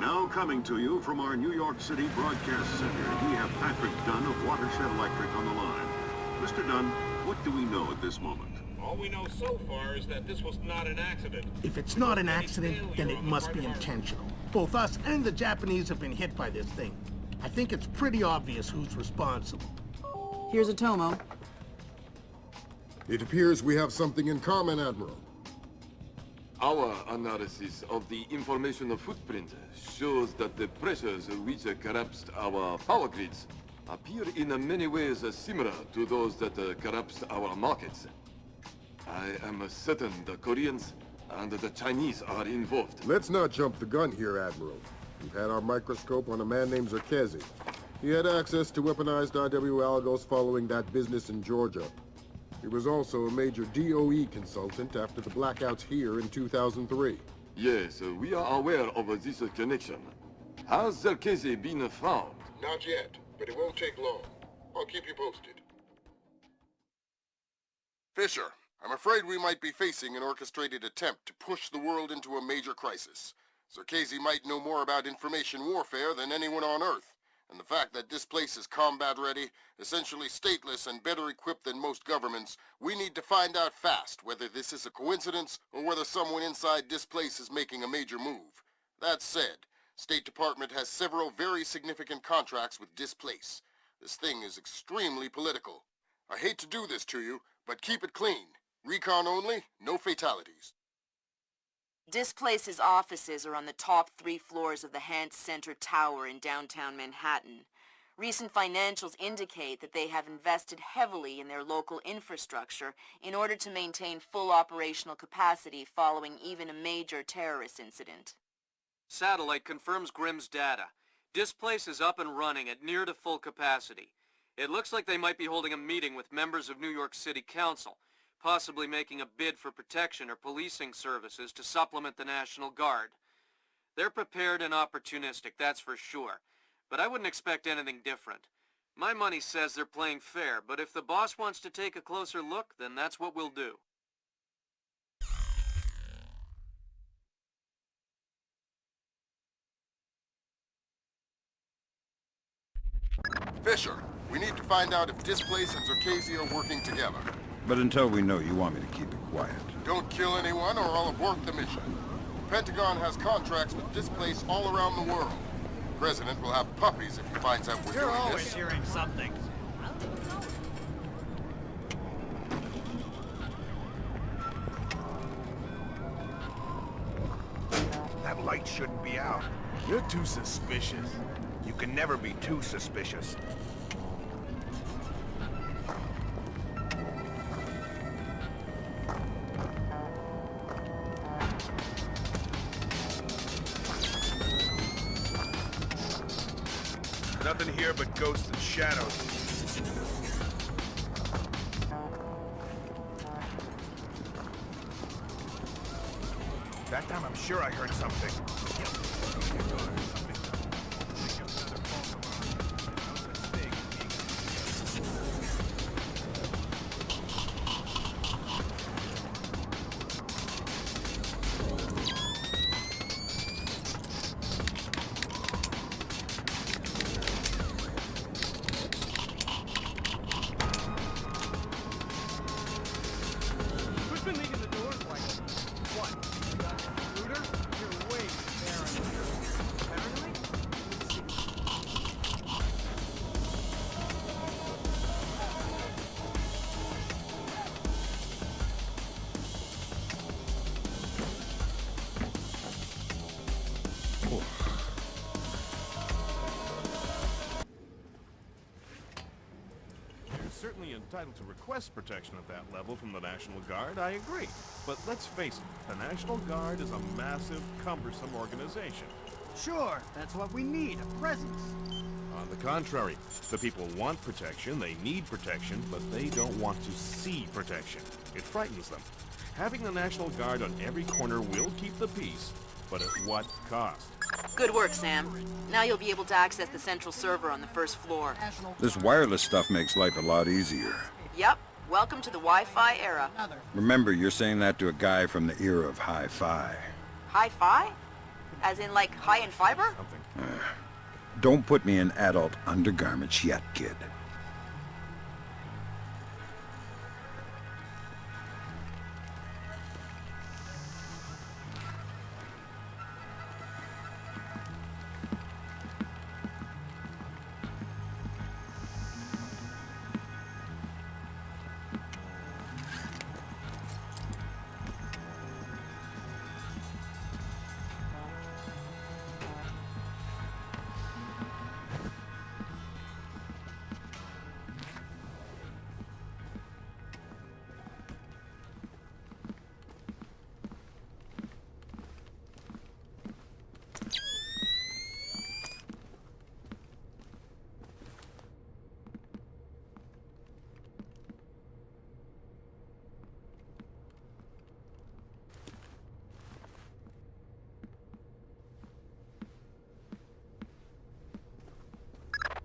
Now coming to you from our New York City broadcast center, we have Patrick Dunn of Watershed Electric on the line. Mr. Dunn, what do we know at this moment? All we know so far is that this was not an accident. If it's not an accident, then it must be intentional. Both us and the Japanese have been hit by this thing. I think it's pretty obvious who's responsible. Here's Atomo. It appears we have something in common, Admiral. Our analysis of the information footprint shows that the pressures which collapsed our power grids appear in many ways similar to those that collapsed our markets. I am certain the Koreans and the Chinese are involved. Let's not jump the gun here, Admiral. We've had our microscope on a man named Zerkezi. He had access to weaponized IW algos following that business in Georgia. He was also a major DOE consultant after the blackouts here in 2003. Yes, we are aware of this connection. Has Zerkezi been found? Not yet, but it won't take long. I'll keep you posted. Fisher, I'm afraid we might be facing an orchestrated attempt to push the world into a major crisis. Zerkezi might know more about information warfare than anyone on Earth. And the fact that Displace is combat-ready, essentially stateless and better equipped than most governments, we need to find out fast whether this is a coincidence or whether someone inside Displace is making a major move. That said, State Department has several very significant contracts with Displace. This thing is extremely political. I hate to do this to you, but keep it clean. Recon only, no fatalities. Displace's offices are on the top 3 floors of the Hans Center Tower in downtown Manhattan. Recent financials indicate that they have invested heavily in their local infrastructure in order to maintain full operational capacity following even a major terrorist incident. Satellite confirms Grimm's data. Displace is up and running at near to full capacity. It looks like they might be holding a meeting with members of New York City Council, possibly making a bid for protection or policing services to supplement the National Guard. They're prepared and opportunistic, that's for sure. But I wouldn't expect anything different. My money says they're playing fair, but if the boss wants to take a closer look, then that's what we'll do. Fisher, we need to find out if Displace and Zerkezi are working together. But until we know, you want me to keep it quiet. Don't kill anyone or I'll abort the mission. The Pentagon has contracts with Displace all around the world. The President will have puppies if he finds out we're doing this. You're always hearing something. That light shouldn't be out. You're too suspicious. You can never be too suspicious. Nothing here but ghosts and shadows. That time I'm sure I heard something. Certainly entitled to request protection at that level from the National Guard, I agree. But let's face it, the National Guard is a massive, cumbersome organization. Sure, that's what we need, a presence. On the contrary, the people want protection, they need protection, but they don't want to see protection. It frightens them. Having the National Guard on every corner will keep the peace, but at what cost? Good work, Sam. Now you'll be able to access the central server on the first floor. This wireless stuff makes life a lot easier. Yep. Welcome to the Wi-Fi era. Remember, you're saying that to a guy from the era of hi-fi. Hi-Fi? As in, like, high in fiber? Something. Don't put me in adult undergarments yet, kid.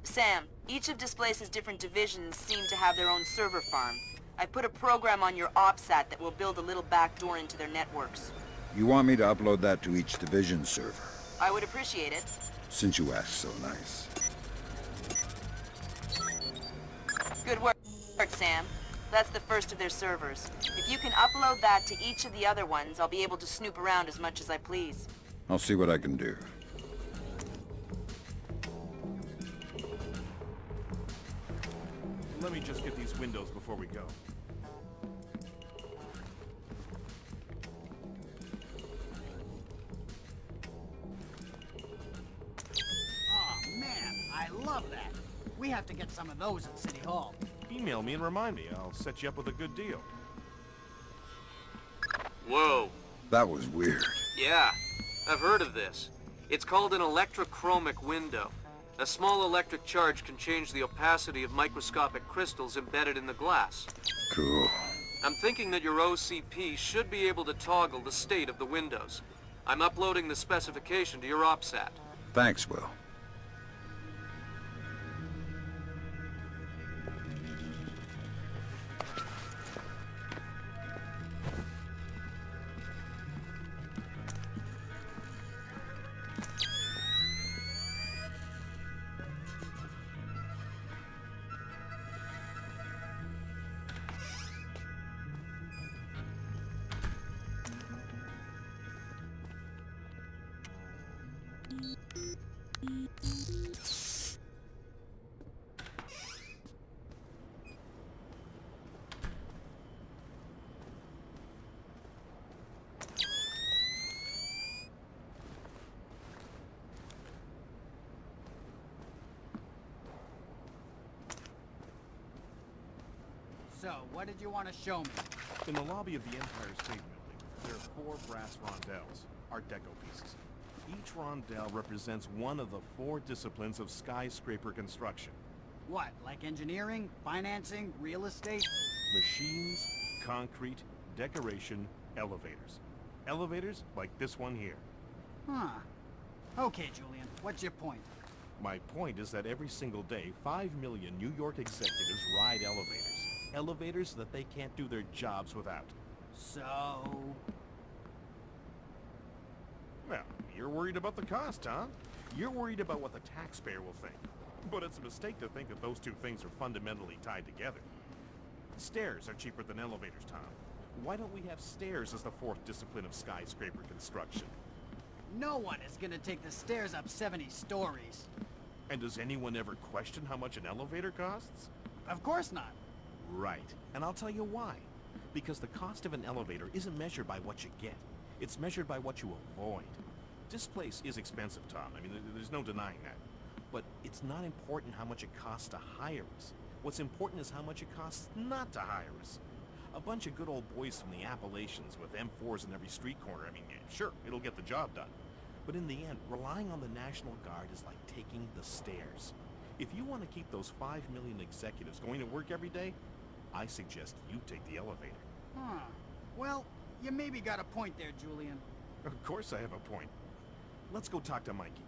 Sam, each of Displace's different divisions seem to have their own server farm. I put a program on your OPSAT that will build a little backdoor into their networks. You want me to upload that to each division server? I would appreciate it. Since you asked so nice. Good work, Sam. That's the first of their servers. If you can upload that to each of the other ones, I'll be able to snoop around as much as I please. I'll see what I can do. Let me just get these windows before we go. Oh, man, I love that. We have to get some of those at City Hall. Email me and remind me. I'll set you up with a good deal. Whoa. That was weird. Yeah, I've heard of this. It's called an electrochromic window. A small electric charge can change the opacity of microscopic crystals embedded in the glass. Cool. I'm thinking that your OCP should be able to toggle the state of the windows. I'm uploading the specification to your OPSAT. Thanks, Will. So, what did you want to show me? In the lobby of the Empire State Building, there are 4 brass rondelles, Art Deco pieces. Each rondelle represents one of the 4 disciplines of skyscraper construction. What, like engineering, financing, real estate? Machines, concrete, decoration, elevators. Elevators like this one here. Huh. Okay, Julian, what's your point? My point is that every single day, 5 million New York executives ride elevators. Elevators that they can't do their jobs without. So... Well, you're worried about the cost, huh? You're worried about what the taxpayer will think. But it's a mistake to think that those two things are fundamentally tied together. Stairs are cheaper than elevators, Tom. Why don't we have stairs as the 4th discipline of skyscraper construction? No one is gonna take the stairs up 70 stories. And does anyone ever question how much an elevator costs? Of course not. Right. And I'll tell you why. Because the cost of an elevator isn't measured by what you get. It's measured by what you avoid. Displace is expensive, Tom. I mean, there's no denying that. But it's not important how much it costs to hire us. What's important is how much it costs not to hire us. A bunch of good old boys from the Appalachians with M4s in every street corner. I mean, yeah, sure, it'll get the job done. But in the end, relying on the National Guard is like taking the stairs. If you want to keep those 5 million executives going to work every day, I suggest you take the elevator. Huh. Well, you maybe got a point there, Julian. Of course I have a point. Let's go talk to Mikey.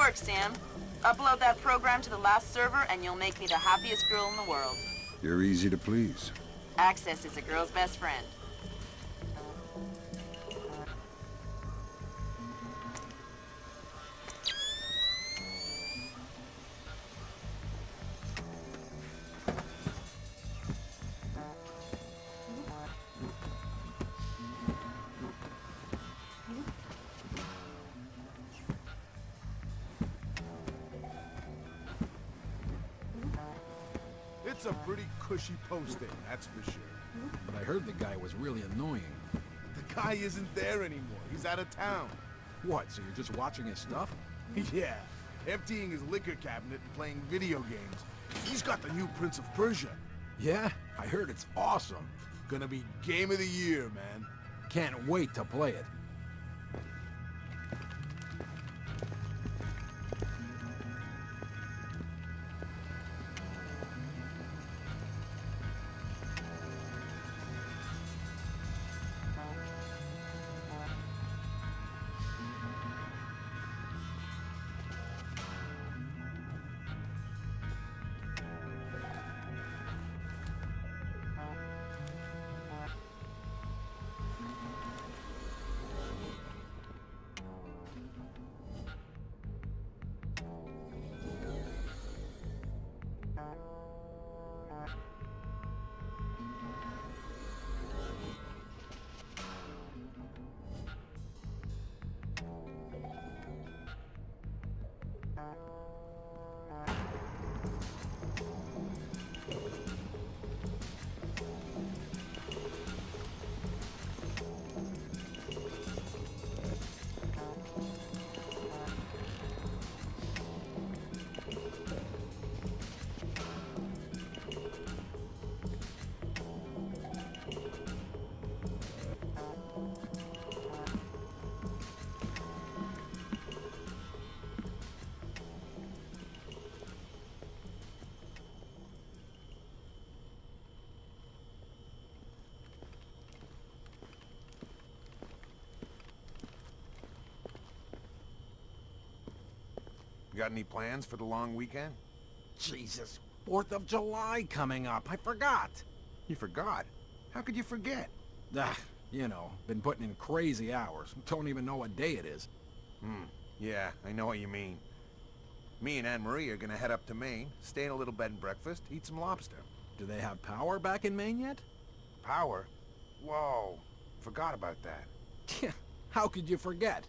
work, Sam. Upload that program to the last server and you'll make me the happiest girl in the world. You're easy to please. Access is a girl's best friend. It's a pretty cushy posting, that's for sure. But I heard the guy was really annoying. The guy isn't there anymore. He's out of town. What, so you're just watching his stuff? Yeah, emptying his liquor cabinet and playing video games. He's got the new Prince of Persia. Yeah, I heard it's awesome. Gonna be game of the year, man. Can't wait to play it. You got any plans for the long weekend? Jesus, 4th of July coming up. I forgot. You forgot? How could you forget? You know, been putting in crazy hours. Don't even know what day it is. Yeah, I know what you mean. Me and Anne-Marie are gonna head up to Maine, stay in a little bed and breakfast, eat some lobster. Do they have power back in Maine yet? Power? Whoa, forgot about that. How could you forget?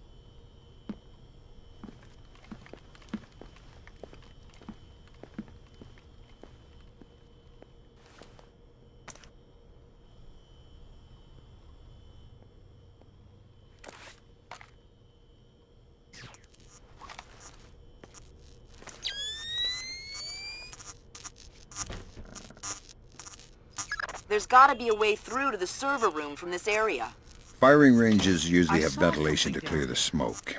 There's gotta be a way through to the server room from this area. Firing ranges usually have ventilation to clear the smoke.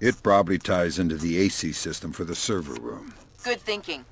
It probably ties into the AC system for the server room. Good thinking.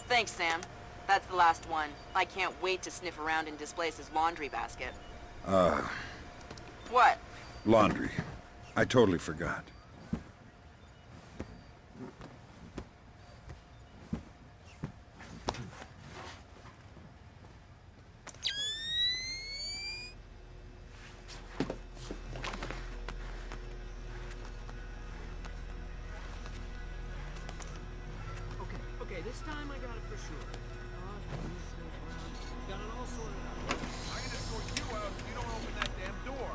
Thanks, Sam. That's the last one. I can't wait to sniff around in Displace's laundry basket. What? Laundry. I totally forgot. Okay, this time I got it for sure. Got it all sorted out. I'm gonna sort you out if you don't open that damn door.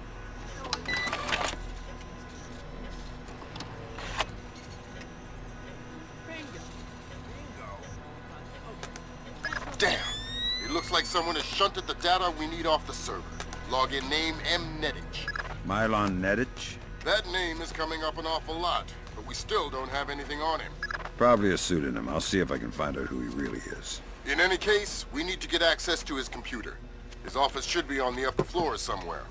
someone has shunted the data we need off the server. Login name Mnetich. Mylon Nedich? That name is coming up an awful lot, but we still don't have anything on him. Probably a pseudonym. I'll see if I can find out who he really is. In any case, we need to get access to his computer. His office should be on the upper floors somewhere.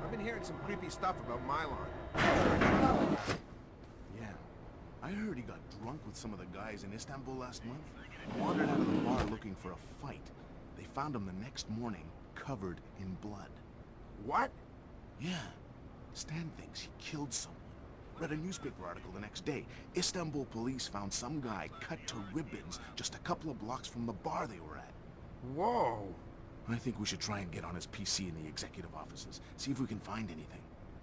I've been hearing some creepy stuff about Mylon. Yeah. I heard he got drunk with some of the guys in Istanbul last month. Wandered out of the bar looking for a fight. They found him the next morning, covered in blood. What? Yeah. Stan thinks he killed someone. Read a newspaper article the next day. Istanbul police found some guy cut to ribbons just a couple of blocks from the bar they were at. Whoa. I think we should try and get on his PC in the executive offices. See if we can find anything.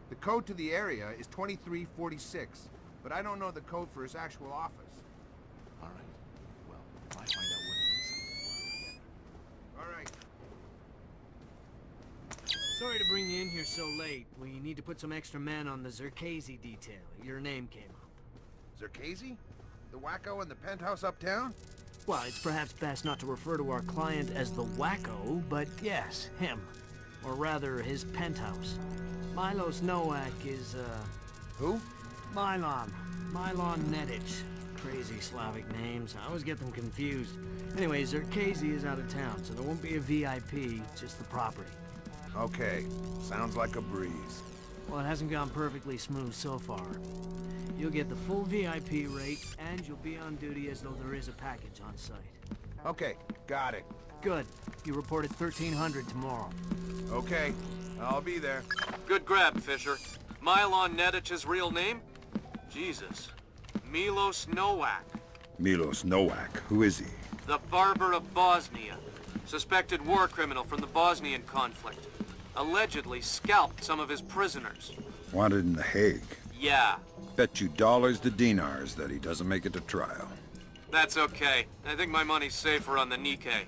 The code to the area is 2346, but I don't know the code for his actual office. All right. Well, if I find out what it is, All right. Sorry to bring you in here so late. We need to put some extra men on the Zerkazy detail. Your name came up. Zerkazy? The wacko in the penthouse uptown? Well, it's perhaps best not to refer to our client as the wacko, but yes, him. Or rather, his penthouse. Milos Nowak is, Who? Mylon. Mylon Nedich. Crazy Slavic names. I always get them confused. Anyway, Zerkazy is out of town, so there won't be a VIP, just the property. Okay. Sounds like a breeze. Well, it hasn't gone perfectly smooth so far. You'll get the full VIP rate, and you'll be on duty as though there is a package on site. Okay, got it. Good. You reported 1300 tomorrow. Okay. I'll be there. Good grab, Fisher. Mylon Nedich's real name? Jesus. Milos Nowak. Milos Nowak. Who is he? The Barber of Bosnia. Suspected war criminal from the Bosnian conflict. Allegedly scalped some of his prisoners. Wanted in The Hague. Yeah. Bet you dollars to dinars that he doesn't make it to trial. That's okay. I think my money's safer on the Nikkei.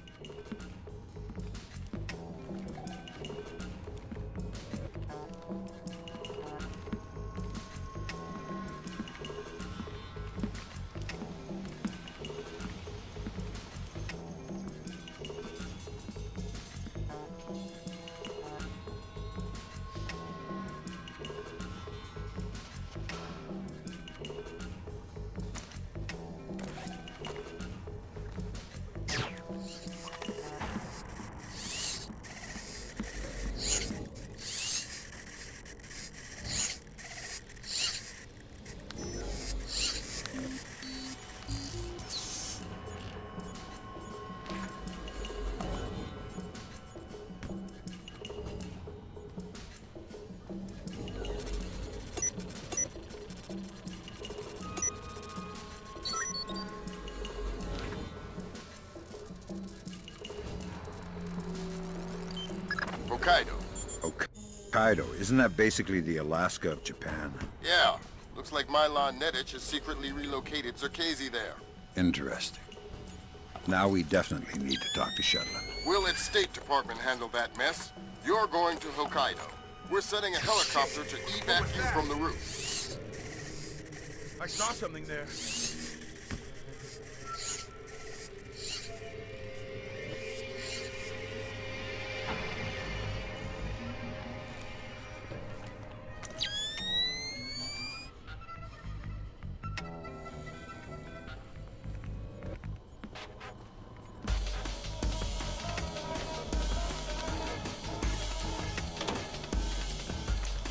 Hokkaido. Hokkaido, isn't that basically the Alaska of Japan? Yeah. Looks like Mylon Nedich has secretly relocated Zerkezi there. Interesting. Now we definitely need to talk to Shetland. Will its State Department handle that mess? You're going to Hokkaido. We're sending a helicopter to evac you from the roof. I saw something there.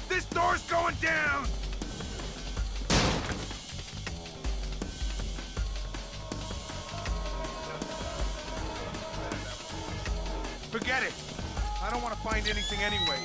This door's going down! Forget it. I don't want to find anything anyway.